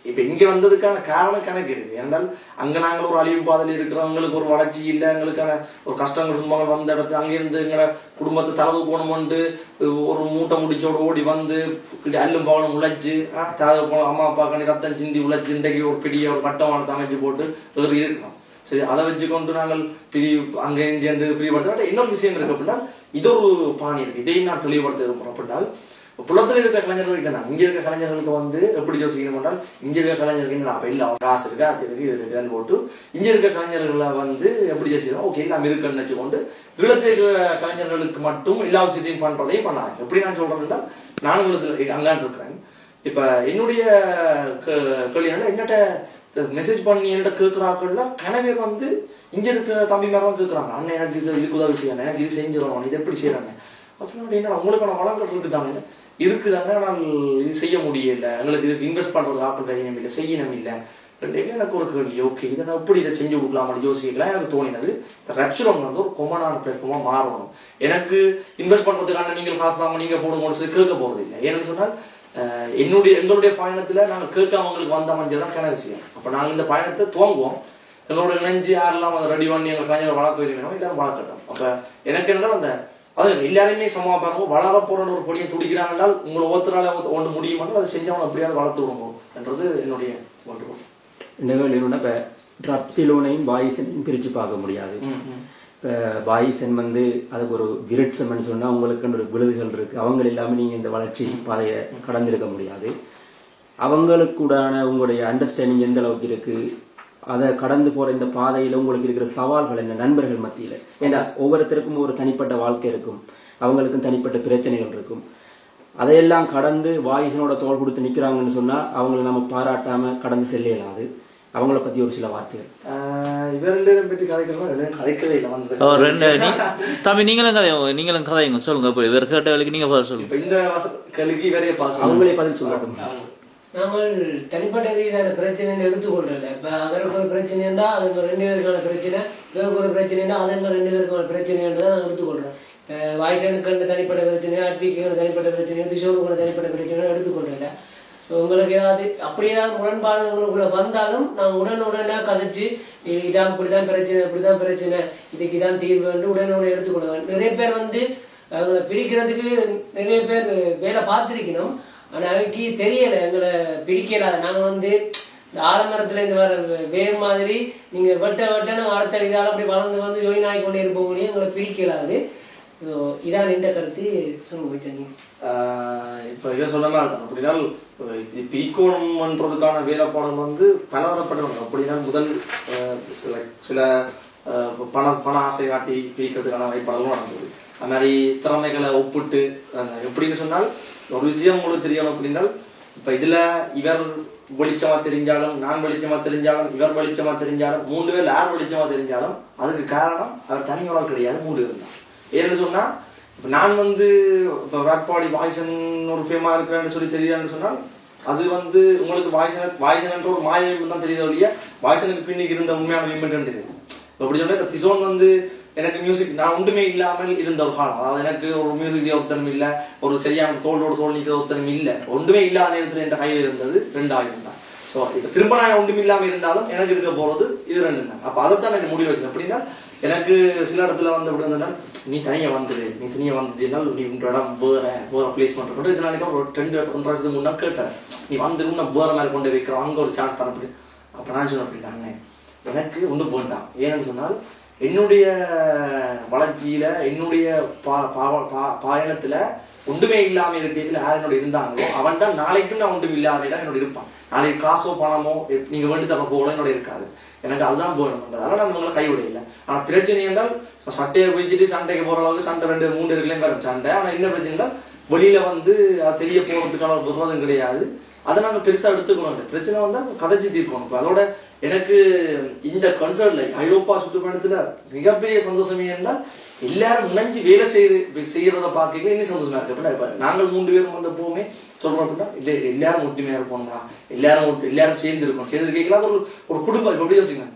இப்ப இங்க வந்ததுக்கான காரணம் கணக்கு இருக்கு. ஏன்னால் அங்க நாங்கள் ஒரு அழிவு பாதையில் இருக்கிறவங்களுக்கு ஒரு வளர்ச்சி இல்லை, எங்களுக்கான ஒரு கஷ்டங்கள் துன்பங்கள் வந்த இடத்துல அங்கிருந்து எங்களை குடும்பத்தை தலவு போகணும்னு ஒரு மூட்டை முடிச்சோடு ஓடி வந்து அல்லும் பவனம் உழைச்சு தலவு போனோம் அம்மா அப்பா கண்டி ரத்தம் சிந்தி உழைச்சு இன்றைக்கு ஒரு பெரிய ஒரு கட்டமானத்தை அமைச்சு போட்டு இருக்கிறோம். சரி, அதை வச்சுக்கொண்டு நாங்கள் அங்கே இங்கே பிரிவுபடுத்த இன்னொரு விஷயம் இருக்கு. அப்படின்னா இது ஒரு பாணி இருக்கு, இதையும் நான் தெளிவுபடுத்த விரும்புறேன். அப்படின்னால் புலத்துல இருக்க கலைஞர்கள் இருக்காங்க, இங்க இருக்க கலைஞர்களுக்கு வந்து எப்படி யோசிக்கணும் என்றால் இங்க இருக்க கலைஞர்கள் அப்ப இல்ல காசு இருக்கு அது இருக்கு இது இருக்குன்னு போட்டு இங்க இருக்க கலைஞர்களை வந்து எப்படி யோசிக்கணும், ஓகே எல்லாம் இருக்குன்னு வச்சுக்கொண்டு ஈழத்தில் இருக்கிற கலைஞர்களுக்கு மட்டும் எல்லா விஷயத்தையும் பண்றதையும் பண்ணாங்க. எப்படி நான் சொல்றேன்னா நான் ஈழத்துல அங்கான் இருக்கிறேன். இப்ப என்னுடைய கேள்வி என்னட்ட மெசேஜ் பண்ணி என்னட்ட கேட்கிறாக்கள்ல கனவே வந்து இங்க இருக்கிற தம்பி மேல தான் கேட்கறாங்க, அண்ணன் எனக்கு இதுக்கு உதவி செய்யணும், எனக்கு இது செஞ்சிடணும், இது எப்படி செய்யறாங்க. அதனால என்ன உங்களுக்கான வளங்கள் இருக்குதாங்க, இருக்குதாங்க, நான் இது செய்ய முடியல, எங்களுக்கு இதுக்கு இன்வெஸ்ட் பண்றது ஆக்கள் தைரியம் இல்லை, செய்யணும் இல்லை. எனக்கு ஒரு கேள்வி, ஓகே இதை நான் எப்படி இதை செஞ்சு கொடுக்கலாம்னு யோசிக்கலாம். எனக்கு தோணினது இந்த ரெப்சிலோன் வந்து ஒரு கொமனான பிளாட்ஃபார்மா மாறணும். எனக்கு இன்வெஸ்ட் பண்றதுக்கான நீங்கள் காசு தாங்க நீங்க போடுங்கன்னு சொல்லி கேட்க போறது இல்லை. ஏன்னு சொன்னால் எங்களுடைய பயணத்துல நாங்கள் கேட்காமங்களுக்கு வந்த மஞ்சள் தான் விஷயம். அப்ப நாங்கள் இந்த பயணத்தை துவங்குவோம், எங்களோட இணைஞ்சு யாரெல்லாம் அதை ரெடி பண்ணி எங்கள் கலைஞர்கள் வளர்க்க வேணும் எல்லாரும் வளர்க்கட்டும். அப்ப எனக்கு என்னன்னா அந்த அது எல்லாருமே சமமா பாருங்க, வளர போறன்னு ஒரு பொடியை துடிக்கிறாங்க என்றால் உங்களை ஒருத்தரால ஒன்று முடியுமானால் அதை செஞ்சவங்க எப்படியாவது வளர்த்து விடுவோம் என்றது என்னுடைய ஒன்று. இப்போ ரப்சிலோனையும் பாய்சனையும் பிரித்து பார்க்க முடியாது. இப்போ பாய்சன் வந்து அதுக்கு ஒரு விருட்சம்னு சொன்னால் உங்களுக்கு ஒரு விழுதுகள் இருக்குது, அவங்க இல்லாமல் நீங்கள் இந்த வளர்ச்சி பாதையை கடந்திருக்க முடியாது. அவங்களுக்கூடான உங்களுடைய அண்டர்ஸ்டாண்டிங் எந்த அளவுக்கு இருக்குது, அதை கடந்து போகிற இந்த பாதையில் உங்களுக்கு இருக்கிற சவால்கள் என்ன நண்பர்கள் மத்தியில்? ஏன்னா ஒவ்வொருத்தருக்கும் ஒரு தனிப்பட்ட வாழ்க்கை இருக்கும், அவங்களுக்கும் தனிப்பட்ட பிரச்சனைகள் இருக்கும். அதையெல்லாம் கடந்து வாய்ஸனோட தோல் கொடுத்து நிற்கிறாங்கன்னு சொன்னால் அவங்களை நம்ம பாராட்டாமல் கடந்து செல்ல இயலாது. அவங்கள பத்தி ஒரு சில வார்த்தைகள். இவரெல்லாம் பற்றி கதைக்கவே இல்லை. தம்பி நீங்களும் கதைங்க சொல்லுங்க. இவர் கேட்ட வேலைக்கு நீங்க பதில் சொல்லுங்க. இந்த கேள்விக்கு இவரே அவங்களே பதில் சொல்லட்டும். நாங்கள் தனிப்பட்ட ரீதியான பிரச்சனைன்னு எடுத்துக்கொள்ளல. இப்ப அவருக்கு ஒரு பிரச்சனைன்னா அது 2 பேருக்கான பிரச்சனை, இவருக்கு ஒரு பிரச்சனைனா அது 2 பேருக்கான பிரச்சனை தான் நாங்கள் எடுத்துக்கொள்றோம். வாய்ஸனுக்கு தனிப்பட்ட பிரச்சனை, ஆர்பிக்கு தனிப்பட்ட பிரச்சனை, திசோனுக்கு தனிப்பட்ட பிரச்சனை எடுத்துக்கொள்ளல. உங்களுக்கு ஏதாவது அப்படி ஏதாவது முரண்பாடுகளுக்குள்ள வந்தாலும் நாங்கள் உடனே கதைச்சு இதான் இப்படிதான் பிரச்சனை, இப்படிதான் பிரச்சனை, இதுக்கு இதான் தீர்வு என்று உடனே எடுத்துக்கொள்ள. நிறைய பேர் வந்து அவங்களை பிரிக்கிறதுக்கு நிறைய பேர் வேலை பார்த்திருக்கணும், ஆனா அவைக்கு தெரியல எங்களை பிரிக்கலாத. நாங்க வந்து இந்த ஆலமரத்துல இந்த வர வேர் மாதிரி நீங்க வெட்டன்னு அடுத்த இதால அப்படி வளர்ந்து வந்து யோயின் ஆகி கொண்டே இருப்ப முடியும், எங்களை பிரிக்கலாது. ஸோ இதான் இந்த கருத்து. சொல்லுங்க வச்சீங்க. இப்ப இதை சொன்ன மாதிரி இருக்கும் அப்படின்னா பிரிக்கோணம்ன்றதுக்கான வேலைப்பாடம் வந்து பலதரப்பட்டவங்க. அப்படின்னா முதல் சில பண ஆசை காட்டி பிரிக்கிறதுக்கான வாய்ப்பாடலும் நடந்தது. அது மாதிரி திறமைகளை ஒப்பிட்டு எப்படின்னு சொன்னால் ஒரு விஷயம் உங்களுக்கு தெரியணும் அப்படின்னா இப்ப இதுல இவர் வெளிச்சமா தெரிஞ்சாலும், நான் வெளிச்சமா தெரிஞ்சாலும், இவர் வெளிச்சமா தெரிஞ்சாலும், 3 பேர் யார் வெளிச்சமா தெரிஞ்சாலும் அதுக்கு காரணம் அவர் தனியோட கிடையாது, 3 பேர் தான். ஏன்னு சொன்னா இப்ப நான் வந்து இப்ப வேட்பாடி வாய்ஸன் ஒரு ஃபேமா இருக்கிறேன்னு சொல்லி தெரியாதுன்னு சொன்னால் அது வந்து உங்களுக்கு வாய்ஸன் ஒரு மாயம் தான் தெரியுது இல்லையா, வாய்ஸனுக்கு பின்னுக்கு இருந்த உண்மையான மீமெண்ட் தெரியுது. அப்படி சொன்னா திசோன் வந்து எனக்கு மியூசிக் நான் ஒன்றுமே இல்லாமல் இருந்த ஒரு காலம், அதாவது எனக்கு ஒரு மியூசிக் ஒருத்தரும் இல்லை, ஒரு சரியான தோல் நிற்கிற ஒருத்தரும் இல்லை, ஒன்றுமே இல்லாத நேரத்தில் என் கையில் இருந்தது 2000 தான். ஸோ இப்ப திரும்ப நான் ஒன்றும் இல்லாமல் இருந்தாலும் எனக்கு இருக்க போறது இது 2 தான். அப்ப அதைத்தான் எனக்கு முடிவு வச்சது. அப்படின்னா எனக்கு சில இடத்துல வந்து எப்படி வந்தா நீ தனியா வந்துடு, நீ உன்னோட இடம் வேற பிளேஸ்மெண்ட் கொண்டு இது நாளைக்கு ஒரு 2 வருஷத்துக்கு முன்னா கேட்டேன், நீ வந்து இன்னும் வேற மாதிரி கொண்டு வைக்கிறோம், அங்க ஒரு சான்ஸ் தர அப்படி. அப்ப நான் சொன்னேன் அப்படின்னா எனக்கு ஒன்றும் போயிட்டான். ஏன்னு சொன்னால் என்னுடைய வளர்ச்சியில என்னுடைய பயணத்துல ஒன்றுமே இல்லாம இருக்கையில யார் என்னோட இருந்தாங்களோ அவன் தான் நாளைக்கும் நான் ஒன்றும் இல்லாத என்னோட இருப்பான். நாளைக்கு காசோ பணமோ நீங்க வேண்டி தர போகல என்னோட இருக்காது. எனக்கு அதுதான் போகணும்ன்றதால நான் உங்களை கைவிடையில. ஆனா பிரச்சனை என்றால் சட்டையை பிடிச்சிட்டு சண்டைக்கு போற அளவுக்கு சண்டை 2-3 இருக்குல்லையும் வரும் சண்டை. ஆனா என்ன பிரச்சனை என்றால் வெளியில வந்து அது தெரிய போறதுக்கான விரோதம் கிடையாது. அதை நாங்க பெருசா எடுத்துக்கணும். பிரச்சனை வந்தா கதைச்சு தீர்க்கணும். அதோட எனக்கு இந்த கன்சர்ட்ல ஐரோப்பா சுற்றுப்பயணத்துல மிகப்பெரிய சந்தோஷமே என்றால் எல்லாரும் இணைஞ்சு வேலை செய்யறத பாக்கல இன்னும் சந்தோஷமா இருக்கு. இப்ப நாங்கள் 3 பேரும் வந்து எப்பவுமே சொல்றோம் அப்படின்னா இல்ல எல்லாரும் ஒற்றுமையா இருப்போம்னா, எல்லாரும் சேர்ந்து இருக்கணும். சேர்ந்து கேட்கலாம். ஒரு குடும்பம் இப்ப எப்படி யோசிக்கணும்,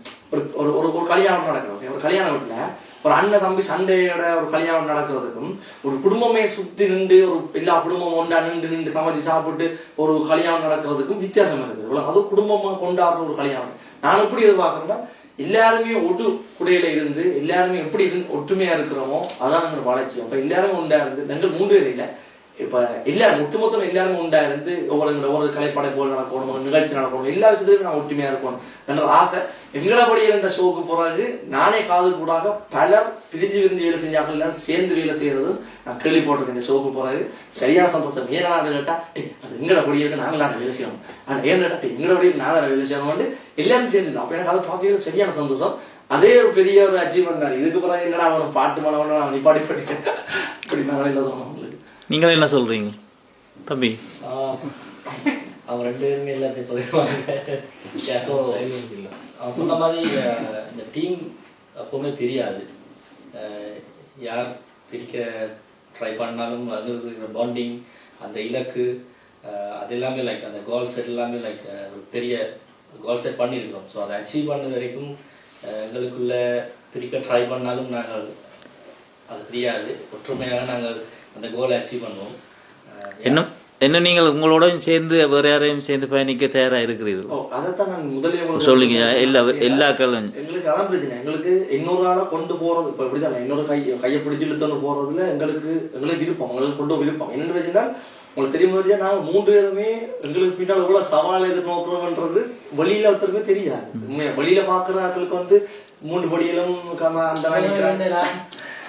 ஒரு கல்யாணம் நடக்கிறோம். ஒரு கல்யாண வீட்டுல ஒரு அண்ணன் தம்பி சண்டையோட ஒரு கல்யாணம் நடக்கிறதுக்கும் ஒரு குடும்பமே சுத்தி நின்று ஒரு எல்லா குடும்பமும் ஒன்றா நின்று சமைச்சு சாப்பிட்டு ஒரு கல்யாணம் நடக்கிறதுக்கும் வித்தியாசம் இருக்குது. அது குடும்பமா கொண்டாடுற ஒரு கல்யாணம். நான் எப்படி எதிர்பார்க்கறேன்னா எல்லாருமே ஒட்டு குடையில இருந்து எல்லாருமே எப்படி ஒற்றுமையா இருக்கிறோமோ அதான் எங்க வளர்ச்சி. அப்ப எல்லாருமே உண்டா இருந்து நாங்கள் 3 பேர் இல்லை, இப்ப எல்லாரும் ஒட்டுமொத்தம் எல்லாருமே உண்டா இருந்து ஒவ்வொரு கலைப்படை போல் நடக்கணும், நிகழ்ச்சி நடக்கணும், எல்லா விஷயத்துலையும் நான் ஒற்றுமையா இருக்கணும் என்ற ஆசை. எங்களபடியே இருந்த ஷோக்கு பிறகு நானே காது கூடாக பலர் பிரிஞ்சு வேலை செஞ்சாங்க, எல்லாரும் சேர்ந்து வேலை செய்யறதும் நான் கேள்விப்பட்டிருக்கேன். இந்த ஷோக்கு பிறகு சரியான சந்தோஷம். ஏன் கேட்டா அது எங்கட படியே நாங்களான வேலை செய்யணும், ஏன் கேட்டா எங்கட படியே நாங்களான வேலை செய்யணும் எல்லாரும் சேர்ந்து. அப்ப எனக்கு அதை பார்க்கறது சரியான சந்தோஷம். அதே ஒரு பெரிய ஒரு அச்சீவ்மெண்ட் தான். இதுக்கு பிறகு என்னடா அவன் பாட்டு மனவன அவன் நிப்பாடி படிக்க அப்படி மேலே இல்லாதவன். நீங்களே என்ன சொல்றீங்க தம்பி? அவங்க 2 பேருமே எல்லாத்தையும் சொல்லிடுவாங்க. அவன் சொன்ன மாதிரி இந்த டீம் எப்பவுமே பிரியாது. யார் பிரிக்க ட்ரை பண்ணாலும் அது பாண்டிங் அந்த இலக்கு அது எல்லாமே லைக் அந்த கோல் செட் எல்லாமே லைக் ஒரு பெரிய கோல் செட் பண்ணியிருக்கோம். ஸோ அதை அச்சீவ் பண்ண வரைக்கும் எங்களுக்குள்ள பிரிக்க ட்ரை பண்ணாலும் நாங்கள் அது தெரியாது, ஒற்றுமையாக நாங்கள் அந்த கோலை அச்சீவ் பண்ணுவோம். என்ன நீங்கள் உங்களோட சேர்ந்து வேற யாரையும் சேர்ந்து பயணிக்க தயாரா இருக்கிறீர்கள்? அதைத்தான் நான் முதலே சொல்லுங்க. எல்லா கல்வி எங்களுக்கு அதான் பிரச்சனை. எங்களுக்கு இன்னொரு ஆளை கொண்டு போறது இப்ப எப்படிதான் இன்னொரு கையை பிடிச்சு இழுத்தொன்னு போறதுல எங்களுக்கு விருப்பம், உங்களுக்கு கொண்டு விருப்பம். என்னென்னு வச்சுன்னா உங்களுக்கு தெரியும் போதே நாங்க 3 பேருமே எங்களுக்கு பின்னால் எவ்வளவு சவால் எதிர்நோக்குறோம்ன்றது வெளியில ஒருத்தருமே தெரியாது. வெளியில பாக்குற ஆட்களுக்கு வந்து 3 படியிலும் அந்த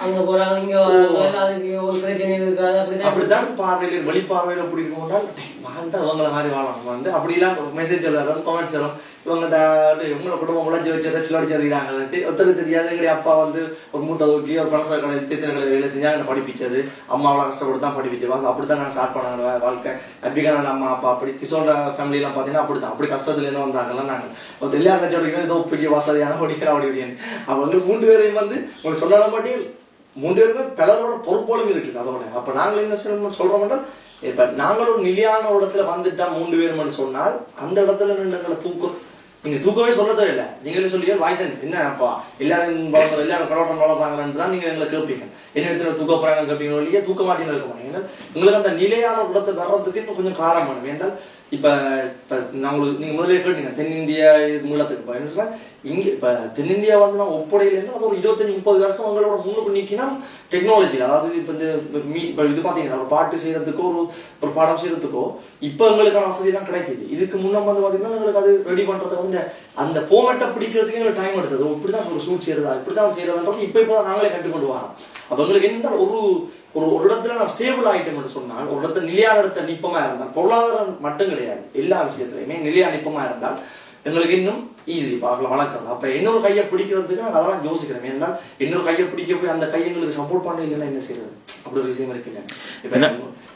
அங்க போறாங்க இங்க வராங்க, அதுக்கு ஒரு பிரச்சனை இருக்காது. அப்படிதான் பார்வையில வெளி பார்வையில அப்படி இருக்கோம்னால் வாழ்ந்தா அவங்கள மாதிரி வாழலாம் வந்து அப்படிலாம் மெசேஜ் வரும், கமெண்ட்ஸ் வரும். இவங்க இவங்களை குடும்பம் உழைச்சி வச்சு சிலோடி சொல்லிடுறாங்கன்ட்டு ஒருத்தருக்கு தெரியாது. எங்களுடைய அப்பா வந்து ஒரு மூட்டை தூக்கி ஒரு பழச கடை திட்டங்களை வேலை செஞ்சா என்னை படிப்பிச்சது, அம்மாவெல்லாம் கஷ்டப்பட்டு தான் படிப்பிச்சு. அப்படித்தான் நான் ஸ்டார்ட் பண்ணாங்க வாழ்க்கை. அப்படிக்கான அம்மா அப்பா அப்படி திசோட ஃபேமிலி எல்லாம் பாத்தீங்கன்னா அப்படித்தான், அப்படி கஷ்டத்துல இருந்து வந்தாங்கலாம். நாங்கள் எல்லாரும் சொல்லிக்கிறோம் ஏதோ பெரிய வசதியான படிக்கிறோம் அப்படி அப்படின்னு. அவங்க 3 பேரையும் வந்து உங்களுக்கு சொன்னால மாட்டி 3 பேருமே பலரோட பொறுப்போலும் இருக்குது அதோட. அப்ப நாங்கள் என்ன சொல்றோம், இப்ப நாங்களும் ஒரு நிலையான இடத்துல வந்துட்டா 3 பேரும் சொன்னால் அந்த இடத்துல நின்று தூக்கம் நீங்க தூக்கவே சொல்லதே இல்லை. நீங்களே சொல்லியே வாய்ஸ் என்னப்பா எல்லாரும் எல்லாரும் கடவுட்டம் வளர்றாங்கன்னு தான் நீங்க எங்களை கேட்பீங்க. என்ன இடத்துல தூக்க போறாங்க கேட்பீங்க, இல்லையா தூக்க மாட்டீங்க இருக்க மாட்டீங்க. உங்களுக்கு அந்த நிலையான ஒரு இடத்தை வர்றதுக்கு இன்னும் கொஞ்சம் காலம் வேணும். ஏன்னால் இப்ப நம்மளுக்கு நீங்க முதலே கேட்டீங்க தென்னிந்தியா மூலத்துக்கு என்ன சொன்னா இங்க இப்ப தென்னிந்தியா வந்து நான் ஒப்படையில அது ஒரு 25-30 வருஷம் உங்களோட முன்னுக்கு நீக்கினா டெக்னாலஜில, அதாவது இப்ப இந்த இது பாத்தீங்கன்னா ஒரு பாட்டு செய்யறதுக்கோ ஒரு பாடம் செய்யறதுக்கோ இப்ப எங்களுக்கான வசதி எல்லாம் கிடைக்குது. இதுக்கு முன்ன வந்து பாத்தீங்கன்னா எங்களுக்கு அது ரெடி பண்றது வந்து அந்த ஃபார்மேட்டை பிடிக்கிறதுக்கு எங்களுக்கு டைம் எடுத்தது. இப்படிதான் ஒரு ஷூட் செய்யறதா இப்படிதான் செய்யறதுன்றது இப்பதான் நாங்களே கற்றுக்கொண்டு வரோம். அப்ப எங்களுக்கு என்ன ஒரு இடத்துல நான் ஸ்டேபிள் ஆயிட்டேன் சொன்னால், ஒரு இடத்துல நிலையான இடத்த நிப்பமா இருந்தால், பொருளாதாரம் மட்டும் கிடையாது எல்லா விஷயத்திலையுமே நிலையா நிப்பமா இருந்தால் எங்களுக்கு இன்னும் ஈஸி பார்க்கலாம் வளர்க்கலாம். அப்ப இன்னொரு கையை பிடிக்கிறதுக்கு நாங்கள் அதெல்லாம் யோசிக்கிறோம். ஏன்னா இன்னொரு கையை பிடிக்க போய் அந்த கையை எங்களுக்கு சப்போர்ட் பண்ண இல்லைன்னா என்ன செய்யறது, அப்படி ஒரு விஷயம் இருக்குல்ல. இப்ப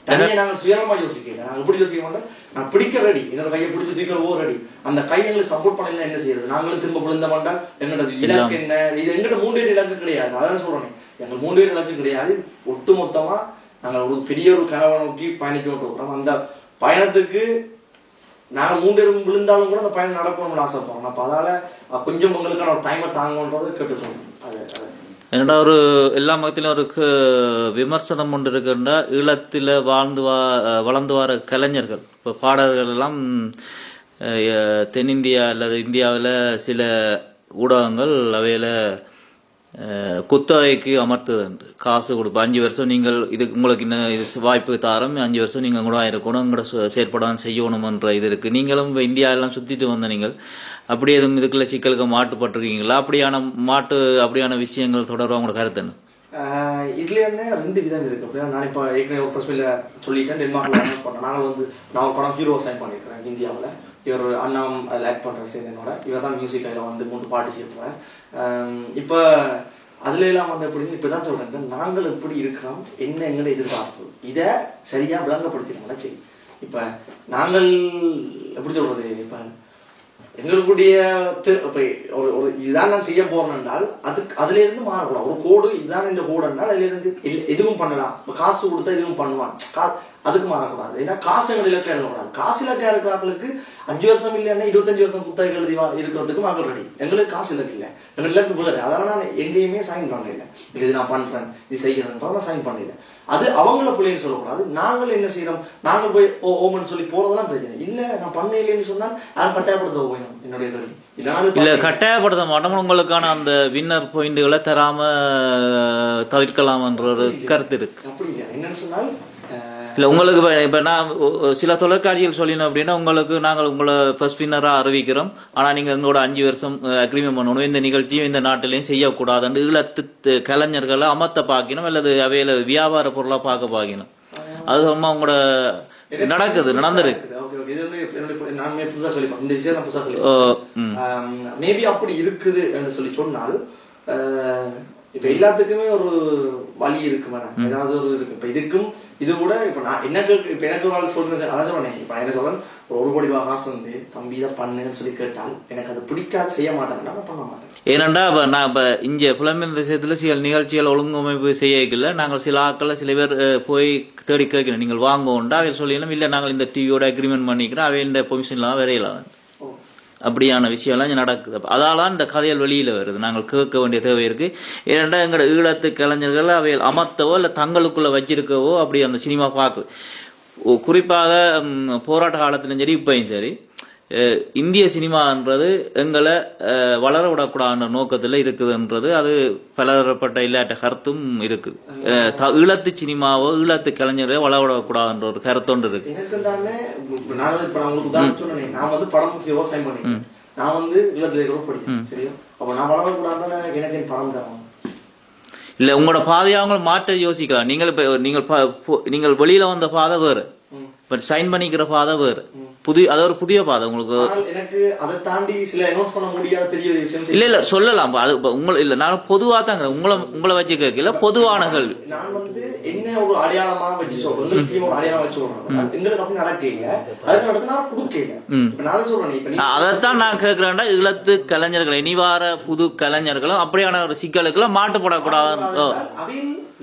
தனியை நாங்கள் சுயமா யோசிக்கல, நாங்கள் எப்படி யோசிக்க மாட்டோம், நான் பிடிக்க ரெடி, என்னோட கையை பிடிச்சி தூக்கவோ ரெடி, அந்த கையை எங்களுக்கு சப்போர்ட் பண்ணல என்ன செய்யறது, நாங்களும் திரும்ப விழுந்த மாட்டால் எங்களோட இலக்கு என்ன, இது எங்கிட்ட 3 பேர் இலக்கு கிடையாது. அதான் சொல்றேன், எங்கள் 3 பேர் இலக்கு கிடையாது. ஒட்டு மொத்தமா நாங்கள் ஒரு பெரிய ஒரு கனவை நோக்கி பயணிக்க விட்டுறோம். அந்த பயணத்துக்கு நாங்க 3 பேரும் விழுந்தாலும் கூட அந்த பயணம் நடக்கணும்னு ஆசைப்படுறோம். அப்ப அதால கொஞ்சம் உங்களுக்கான ஒரு டைமை தாங்கன்றதை கேட்டுக்கணும். என்னடா ஒரு எல்லா மதத்திலும் ஒரு விமர்சனம் ஒன்று இருக்குன்னா, ஈழத்தில் வளர்ந்து வர கலைஞர்கள் இப்போ பாடல்கள் எல்லாம் தென்னிந்தியா அல்லது இந்தியாவில் சில ஊடகங்கள் அவையில குத்தகைக்கு அமர்த்துது, காசு கொடுப்போம், 5 வருஷம் நீங்கள் இது உங்களுக்கு இன்னும் இது வாய்ப்பு தாரம், 5 வருஷம் நீங்கள் கூட இருக்கணும், உங்களோட செயற்படாமல் செய்யணுமன்ற இது இருக்குது. நீங்களும் இந்தியா எல்லாம் சுற்றிட்டு வந்த நீங்கள் அப்படி எதுவும் இதுக்குள்ள சிக்கலுக்கு மாட்டுப்பட்டிருக்கீங்களா? அப்படியான விஷயங்கள் தொடர்பாக உங்களோட கருத்து என்ன? இதுல என்ன 2 விதம் இருக்கு. அப்படின்னா நான் இப்போ ஏற்கனவே ஒரு பிரஸ்மில் சொல்லிட்டேன், டென்மார்க்ல அனௌன்ஸ் பண்ணேன். நாங்கள் வந்து நான் ஒரு படம் ஹீரோ சைன் பண்ணியிருக்கிறேன் இந்தியாவில். இவர் அண்ணாம் அதில் ஆக்ட் பண்ணுற சேர்ந்தனோட இவர் தான் மியூசிக் அதில் வந்து 3 பாட்டு செய்யப்படுறேன். இப்போ அதுல எல்லாம் வந்து எப்படின்னு இப்பதான் சொல்றேன், நாங்கள் எப்படி இருக்கிறோம், என்ன எங்களை எதிர்பார்ப்பு, இதை சரியா விளங்கப்படுத்தினாங்களா சரி. இப்ப நாங்கள் எப்படி சொல்றது, இப்ப எங்களுடைய ஒரு இதுதான் நான் செய்ய போறேன் என்றால் அதுல இருந்து மாறக்கூடாது. ஒரு கோடு இதுதான் இந்த கோடு என்றால் அதுல இருந்து எதுவும் பண்ணலாம், காசு கொடுத்தா எதுவும் பண்ணுவான், அதுக்கு மாறக்கூடாது. ஏன்னா காசு எங்களை இலக்கா இருக்கக்கூடாது. காசு இலக்கா இருக்கிறவங்களுக்கு 5 வருஷம் இல்லைன்னா 25 வருஷம் புத்தகம் எழுதி இருக்கிறதுக்கு மக்கள் ரெடி. எங்களுக்கு காசு இலக்கு இல்லை, எங்களுக்கு இலக்கு வேறு. அதெல்லாம் நான் எங்கேயுமே சைன் பண்ணல, இது நான் பண்றேன் இது செய்யறேன் நான் சைன் பண்ணல. அது அவங்கள பிள்ளைன்னு சொல்லக்கூடாது. நாங்கள் என்ன செய்யறோம், நாங்கள் போய் ஓமன்னு சொல்லி போறதெல்லாம் பிரச்சனை இல்லை. நான் பண்ண இல்லைன்னு சொன்னால் யாரும் கட்டாயப்படுத்த போயிடும் என்னுடைய கல்வி இல்ல கட்டாயப்படுத்த மாட்டோம். உங்களுக்கான அந்த வின்னர் பாயிண்ட்களை தராம தவிர்க்கலாம்ன்ற ஒரு கருத்து இருக்கு. அப்படி இல்லை, என்னன்னு சொன்னால் இல்லை உங்களுக்கு இப்போ நான் சில தொலைக்காட்சிகள் சொல்லினோம் அப்படின்னா, உங்களுக்கு நாங்கள் உங்களை ஃபர்ஸ்ட் வின்னராக அறிவிக்கிறோம், ஆனால் நீங்கள் எங்களோட 5 வருஷம் அக்ரிமெண்ட் பண்ணணும், இந்த நிகழ்ச்சியும் இந்த நாட்டிலையும் செய்யக்கூடாதுன்னு ஈழத்து கலைஞர்களை அமர்த்த பார்க்கணும், அல்லது அவையில வியாபார பொருளாக பார்க்க பார்க்கணும். அது ரொம்ப உங்களோட நடந்திருக்கு. இந்த விஷயம் மேபி அப்படி இருக்குது என்று சொல்லி சொன்னால், இப்ப எல்லாத்துக்குமே ஒரு வழி இருக்கு வேணாம், ஏதாவது ஒரு இருக்கு. இப்ப இதுக்கும் இது கூட இப்ப நான் எனக்கு இப்ப எனக்கு ஒரு ஆள் சொல்றேன், அதான் சொல்றேன். இப்ப என்ன சொல்றேன், ஒரு கோடி ரூபாய் காசு வந்து தம்பி இதை பண்ணுன்னு சொல்லி கேட்டால் எனக்கு அது பிடிக்காது, செய்ய மாட்டேன், பண்ண மாட்டேன். ஏனண்டா இப்போ நான் இப்போ இங்கே புலம்பெயர் தேசத்தில் சில நிகழ்ச்சிகள் ஒழுங்கமைப்பு செய்யல, நாங்கள் சில ஆட்களில் சில பேர் போய் தேடி கேட்கணும், நீங்கள் வாங்குவோண்டா அவை சொல்லிடணும், இல்லை நாங்கள் இந்த டிவியோட அக்ரிமெண்ட் பண்ணிக்கிறோம், அவை இந்த பெர்மிஷன்லாம் வரையலாம். அப்படியான விஷயம்லாம் இங்கே நடக்குது. அதால இந்த கதைகள் வெளியில் வருது. நாங்கள் கேட்க வேண்டிய தேவை இருக்குது. ஏனெண்டா எங்களோட ஈழத்து கலைஞர்கள் அவை அமர்த்தவோ இல்லை தங்களுக்குள்ளே வச்சிருக்கவோ அப்படி அந்த சினிமா பார்க்குது. குறிப்பாக போராட்ட காலத்திலும் சரி இப்பயும் சரி இந்திய சினிமான்றது எங்களை வளர விடக்கூடாத நோக்கத்தில் இருக்குதுன்றது அது பலதரப்பட்ட இல்லாட்ட கருத்தும் இருக்குது. ஈழத்து சினிமாவோ ஈழத்து கலைஞரோ வளர விடக்கூடாதுன்ற ஒரு கருத்தொன்று இருக்கு. எனக்கு நான் இப்ப நான் உங்களுக்கு உதாரணம் சொன்னேன், நான் வந்து படம் முக்கிய விவசாயம் பண்ணிட்டேன், நான் வந்து ஈழத்துல படிக்கிறேன், சரியா? அப்ப நான் வளரக்கூடாதுன்னா எனக்கு என் படம் தரணும் இல்ல. உங்களோட பாதையை அவங்க மாற்ற யோசிக்கலாம். நீங்கள் வெளியில வந்த பாதை வேறு, பட் சைன் பண்ணிக்கிற பாதை வேறு, அது ஒரு புதிய பாதை உங்களுக்கு. எனக்கு அதை தாண்டி சில அனௌன்ஸ் பண்ண முடியாத பெரிய விஷயம் இல்ல சொல்லலாம். அது உங்களை இல்ல, நான் பொதுவா தாங்க உங்களை வச்சு கேட்கல, பொதுவான கேள்வி. நான் வந்து என்ன ஒரு அடையாளமா வச்சு சொல்றேன், ஒரு அடையாளம் வச்சு சொல்றேன், எங்களுக்கு அப்படி நடக்கல, அதுக்கு நடந்து நான் கொடுக்கல. நான் சொல்றேன், அதைத்தான் நான் கேட்கிறேன்டா, ஈழத்து கலைஞர்கள் இனிவார புது கலைஞர்களும் அப்படியான ஒரு சிக்கலுக்குள்ள மாட்டுப்படக்கூடாது.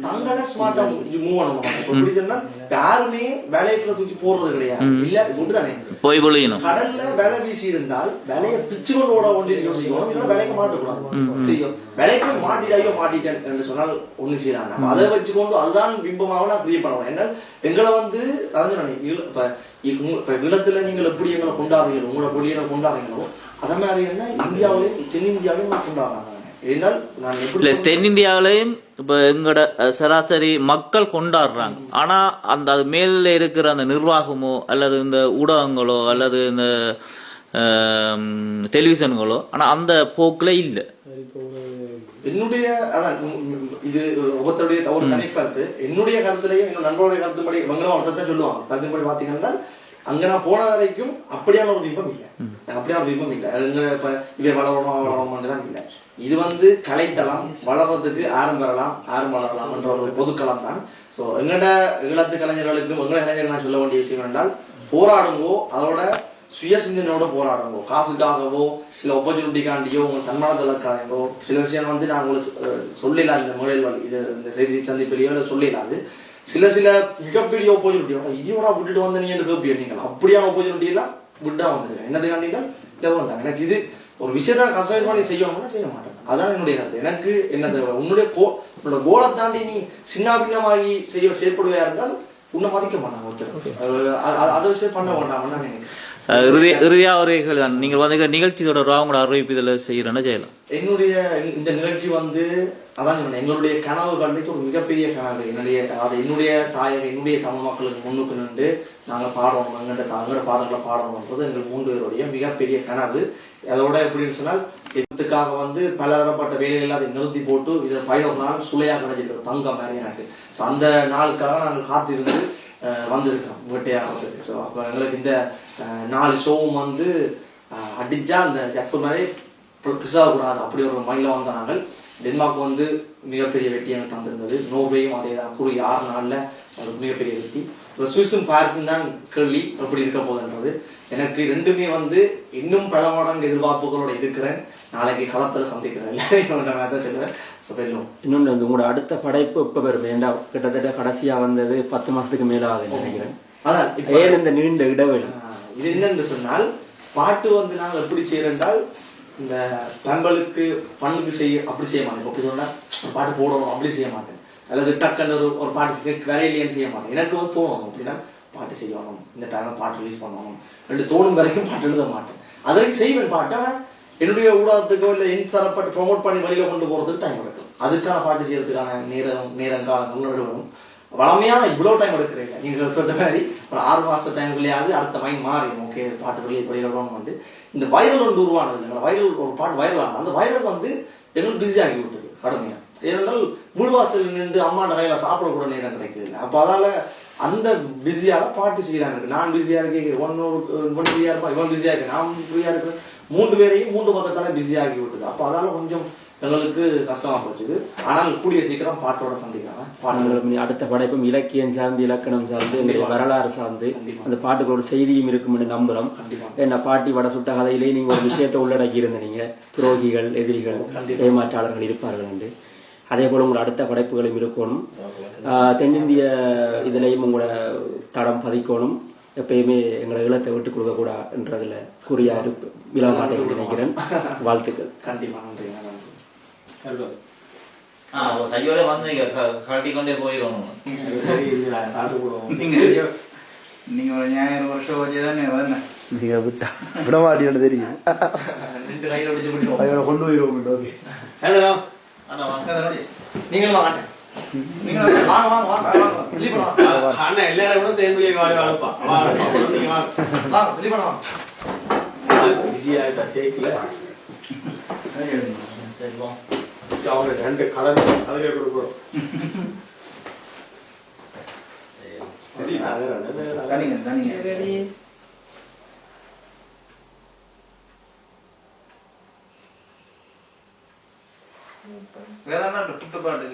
தங்களை ஸ்மார்ட்டா மூவ் பண்ணணும். யாருமே வேலைக்குள்ள தூக்கி போடுறது கிடையாது, இல்ல சொல்லுதானே போய் பொழியணும். கடல்ல வேலை வீசி இருந்தால் வேலையை பிச்சு கொண்டு ஓட ஒன்று யோசிக்கணும், இல்லைன்னா வேலைக்கு மாட்டக்கூடாது. செய்யும் வேலைக்கு போய் மாட்டிட்டாயோ மாட்டிட்டேன் என்று சொன்னால் ஒண்ணு செய்யறாங்க. அதை வச்சுக்கொண்டு அதுதான் பிம்பமாக நான் கிரியேட் பண்ணுவேன். என்ன எங்களை வந்து அதான் இப்ப ஈழத்துல நீங்கள் எப்படி எங்களை கொண்டாடுறீங்களோ, உங்களோட பொழியனை கொண்டாடுறீங்களோ அதே மாதிரி என்ன இந்தியாவிலையும் தென்னிந்தியாவிலையும் கொண்டாடுறாங்க. இல்ல தென்னிந்தியாவிலையும் இப்ப எங்கட சராசரி மக்கள் கொண்டாடுறாங்க. ஆனா அந்த அது மேல இருக்கிற அந்த நிர்வாகமோ அல்லது இந்த ஊடகங்களோ அல்லது இந்த டெலிவிஷன்களோ ஆனா அந்த போக்குல இல்ல. என்னுடைய இது ஒவ்வொருத்தருடைய ஒரு தனி கருத்து. என்னுடைய கருத்துலையும் இன்னும் நண்பருடைய கருத்துப்படி இவங்களும் அவர்தான் சொல்லுவாங்க. கருத்துப்படி பாத்தீங்கன்னா அங்க நான் போன வரைக்கும் அப்படியான ஒரு பிம்பம் இல்லை, அப்படியான ஒரு பிம்பம் இல்லை. இப்ப இவை வளரணும் இல்லை. இது வந்து கலைத்தளம், வளர்றதுக்கு யாரும் பெறலாம் யாரும் வளரலாம் என்ற ஒரு பொதுக்களம் தான். சோ எங்கட ஈழத்து கலைஞர்களுக்கும் எங்களை கலைஞர்கள் நான் சொல்ல வேண்டிய விஷயம் என்றால், போராடுங்கோ, அதோட சுய சிந்தனையோட போராடுங்கோ. காசுக்காகவோ சில ஆப்பர்ச்சுனிட்டிக்காண்டியோ உங்க தன்மானத்திற்காகவோ சில விஷயம் வந்து நான் உங்களுக்கு சொல்லலாம். இந்த முறையில் இது இந்த செய்தி சந்திப்பிலேயோ சொல்லலாது. சில மிகப்பெரிய ஆப்பர்ச்சுனிட்டியோட இதோட விட்டுட்டு வந்த நீ என்று கேட்பீங்க. நீங்கள் அப்படியான ஆப்பர்ச்சுனிட்டி எல்லாம் விட்டா வந்துருக்கேன். என்னதுக்காண்டிகள் டெவலப் எனக்கு இது ஒரு விஷயத்த கஸ்டமைஸ் பண்ணி செய்யணும்னா செய்ய மாட்டேன். அதான் என்னுடைய கருத்து. எனக்கு என்னது உன்னுடைய கோலை தாண்டி நீ சின்ன பின்னமாகி செயற்படுவையா இருந்தால் உன்னை மதிக்க மாட்டாங்க ஒருத்தர். அதை விஷயம் பண்ண மாட்டாங்கன்னா இறுதியா ஒரு நீங்கள் வந்து நிகழ்ச்சி தொடர்பாக உங்களோட அறிவிப்பு இதில் செய்யறேன்னா செய்யலாம். என்னுடைய இந்த நிகழ்ச்சி வந்து அதான் சொன்னேன், எங்களுடைய கனவுகளுக்கு ஒரு மிகப்பெரிய கனவு. என்னுடைய தாயக என்னுடைய தமிழ் மக்களுக்கு முன்னுக்கு நின்று நாங்கள் பாடணும், எங்களோட பாடல்களை பாடணும்ன்றது எங்கள் 3 பேருடைய மிகப்பெரிய கனவு. அதோட எப்படின்னு சொன்னால் இதுக்காக வந்து பலதரப்பட்ட வேலைகள் அதை நிறுத்தி போட்டு இதை 11 நாள் சுளையாக கிடைச்சிருக்கோம், தங்கம் மாதிரி எனக்கு. ஸோ அந்த நாளுக்காக நாங்கள் காத்திருந்து வந்திருக்கோம் வேட்டையாடுறதுக்கு. ஸோ அப்போ எங்களுக்கு இந்த 4 ஷோவும் வந்து அடிச்சா அந்த ஜப்பு மாதிரி பிசாகக்கூடாது அப்படி ஒரு மைண்டில் வந்த நாங்கள். டென்மார்க் வந்து மிகப்பெரிய வெற்றி எனக்கு தந்திருந்தது. நோர்வேயும் அதே தான், குறு 6 நாளில் ஒரு மிகப்பெரிய வெற்றி. இப்போ சுவிஸும் பாரிஸும் தான் கேள்வி எப்படி இருக்க போகுதுன்றது. எனக்கு ரெண்டுமே வந்து இன்னும் பல மடங்கு எதிர்பார்ப்புகளோட இருக்கிறேன். நாளைக்கு களத்தில் சந்திக்கிறேன் சொல்லுவேன். இன்னொன்று உங்களோட அடுத்த படைப்பு இப்ப வேண்டாம், கிட்டத்தட்ட கடைசியா வந்தது 10 மாசத்துக்கு மேல ஆகுது நினைக்கிறேன். அதான் ஏன் இந்த நீண்ட இடைவெளி? இது என்னன்னு சொன்னால் பாட்டு வந்து நாங்கள் எப்படி செய்யறோம்னால் இந்த பெண்களுக்கு பண்ணுக்கு அப்படி செய்ய மாட்டேன். அப்படி சொன்னா பாட்டு போடணும் அப்படி செய்ய மாட்டேன், அல்லது டக்குன்னு ஒரு பாட்டு வரையிலேன்னு செய்ய மாட்டேன். எனக்கு வந்து தோணணும் அப்படின்னா பாட்டு செய்யணும், இந்த டைம்ல பாட்டு ரிலீஸ் பண்ணணும் ரெண்டு தோணும் வரைக்கும் பாட்டு எழுத மாட்டேன். அதற்கு செய்வேன் பாட்டு. ஆனால் என்னுடைய ஊடகத்துக்கோ இல்லை இன்சாரப்பட்டு ப்ரொமோட் பண்ணி வெளியில கொண்டு போறதுக்கு டைம் எடுக்கும். அதுக்கான பாட்டு செய்யறதுக்கான நேரங்காலங்கள் எடுக்கணும். வளமையான இவ்வளவு டைம் எடுக்கிறீங்க நீங்க சொல்ற மாதிரி ஒரு 6 மாச டைம்குள்ளேயாவது அடுத்த மைண்ட் மாறிடும். ஓகே பாட்டு வெளியில வந்து இந்த வைரல் ஒன்று உருவானது. வைரல் ஒரு பாட்டு வைரல் ஆனது. அந்த வைரல் வந்து எங்களுக்கு பிஸி ஆகி விட்டது கடுமையா. ஏனென்றால் வீடு வாசல் நின்று அம்மாண்ட கையில சாப்பிட கூட நேரம் கிடைக்குது இல்லை. அப்போ அதால அந்த பிஸியால பாட்டு செய்யறாங்க. நான் பிஸியா இருக்கேன், ஒன் ஃப்ரீயா இருப்பா, இவன் பிஸியா இருக்கு, நான் ஃப்ரீயா இருக்கேன். 3 பேரையும் 3 பக்கத்தால பிஸி ஆகி விட்டது. அப்போ அதால கொஞ்சம் எங்களுக்கு கஷ்டமா போச்சுது. ஆனால் கூடிய சீக்கிரம் பாட்டோட சந்திக்கிறாங்க. நாங்கள் அடுத்த படைப்பும் இலக்கியம் சார்ந்து இலக்கணம் சார்ந்து எங்களுடைய வரலாறு சார்ந்து அந்த பாட்டுக்கு ஒரு செய்தியும் இருக்கும்னு நம்புறோம். என்ன பாட்டி வட சுட்ட கதையிலேயே நீங்க ஒரு விஷயத்தை உள்ளடக்கி இருந்தீங்க, துரோகிகள், எதிரிகள், ஏமாற்றாளர்கள் இருப்பார்கள் என்று. அதே போல உங்களோட அடுத்த படைப்புகளும் இருக்கணும். தென்னிந்திய இதுலையும் உங்களோட தடம் பதிக்கணும். எப்பயுமே எங்களை ஈழத்தை விட்டு கொடுக்க கூடாதுன்றதுல குறியா விழா மாட்டேன் நினைக்கிறேன். வாழ்த்துக்கள். கண்டிப்பா. நன்றி. கையோட வந்து காட்டிக்கொண்டே போயிடும். நீங்க ஒரு ஞாயிறு வருஷம் வச்சுதானே வரணும். நீங்க விட்டா விட மாட்டீங்கன்னு தெரியும். கொண்டு போயிடுவோம். நீங்களும் வாங்க. ரெண்டு கலர் அதுக்கே கொடுக்குறோம். வேற குட்டு பாட்டு